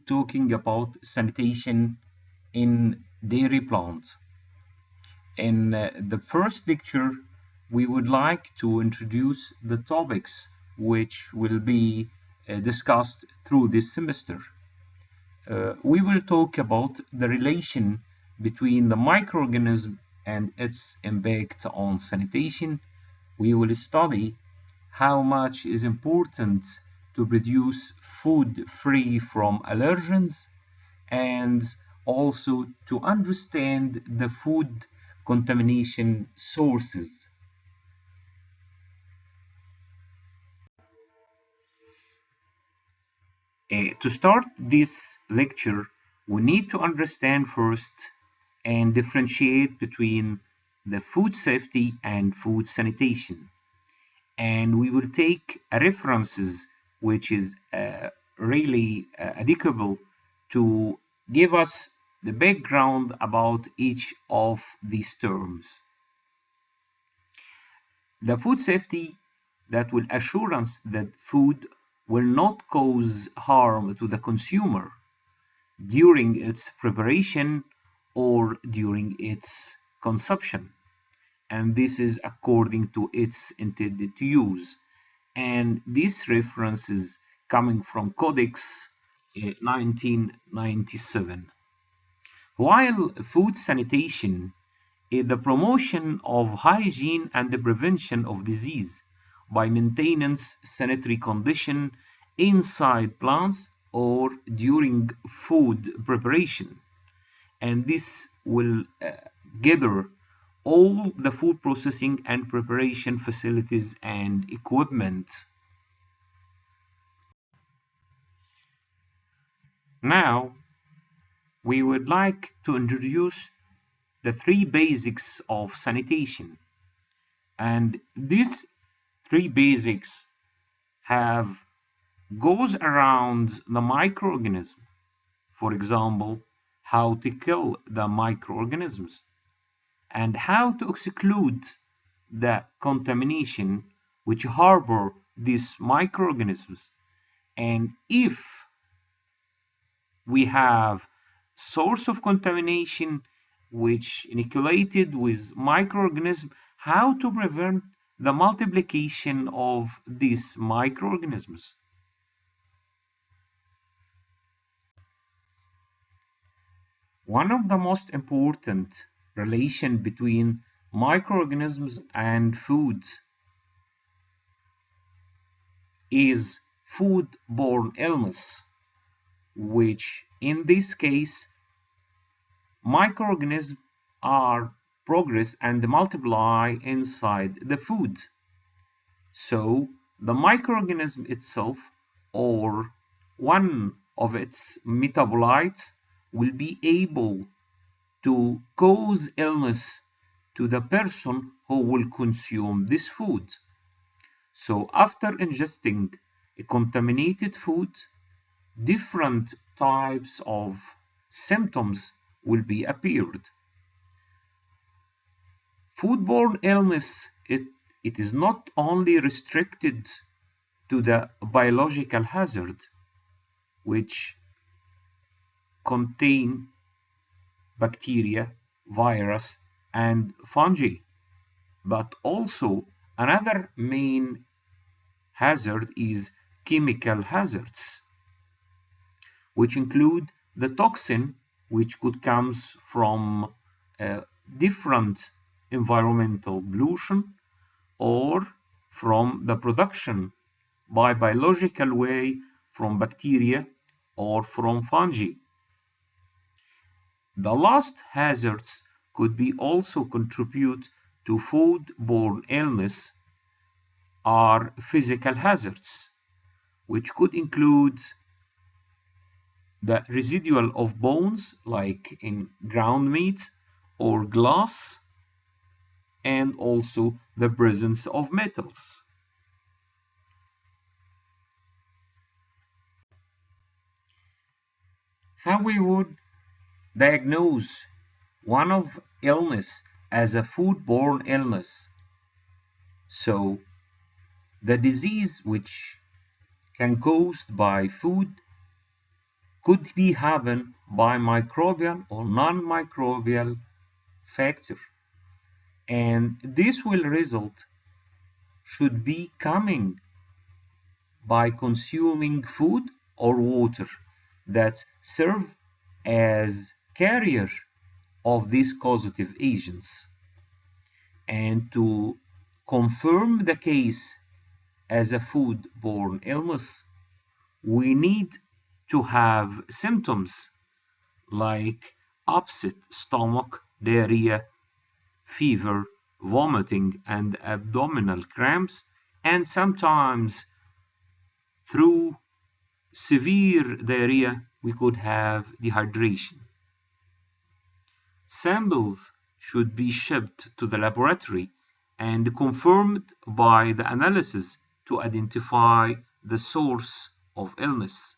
talking about sanitation in dairy plants. In the first lecture, we would like to introduce the topics which will be discussed through this semester. We will talk about the relation between the microorganism and its impact on sanitation. We will study how much is important to produce food free from allergens and also to understand the food contamination sources. To start this lecture, we need to understand first and differentiate between the food safety and food sanitation. And we will take references which is really adequate to give us the background about each of these terms. The food safety that will assure us that food will not cause harm to the consumer during its preparation or during its consumption. And this is according to its intended use. And this reference is coming from Codex 1997. While food sanitation is the promotion of hygiene and the prevention of disease by maintenance sanitary condition inside plants or during food preparation. And this will gather all the food processing and preparation facilities and equipment. Now, we would like to introduce the three basics of sanitation. And these three basics have goes around the microorganism. For example, how to kill the microorganisms and how to exclude the contamination which harbor these microorganisms. And if we have source of contamination which inoculated with microorganisms, how to prevent the multiplication of these microorganisms. One of the most important relation between microorganisms and foods is food-borne illness, which in this case microorganisms are progress and multiply inside the food. So the microorganism itself or one of its metabolites will be able to cause illness to the person who will consume this food. So after ingesting a contaminated food, different types of symptoms will be appeared. Foodborne illness, it is not only restricted to the biological hazard, which contain bacteria, virus, and fungi, but also another main hazard is chemical hazards, which include the toxin which could comes from different environmental pollution or from the production by biological way from bacteria or from fungi. The last hazards could be also contribute to food-borne illness are physical hazards, which could include the residual of bones like in ground meat or glass, and also the presence of metals. How we would diagnose one of illness as a food-borne illness. So the disease which can caused by food could be happen by microbial or non-microbial factor, and this will result should be coming by consuming food or water that serve as carrier of these causative agents. And to confirm the case as a food-borne illness, we need to have symptoms like upset stomach, diarrhea, fever, vomiting, and abdominal cramps, and sometimes through severe diarrhea, we could have dehydration. Samples should be shipped to the laboratory and confirmed by the analysis to identify the source of illness.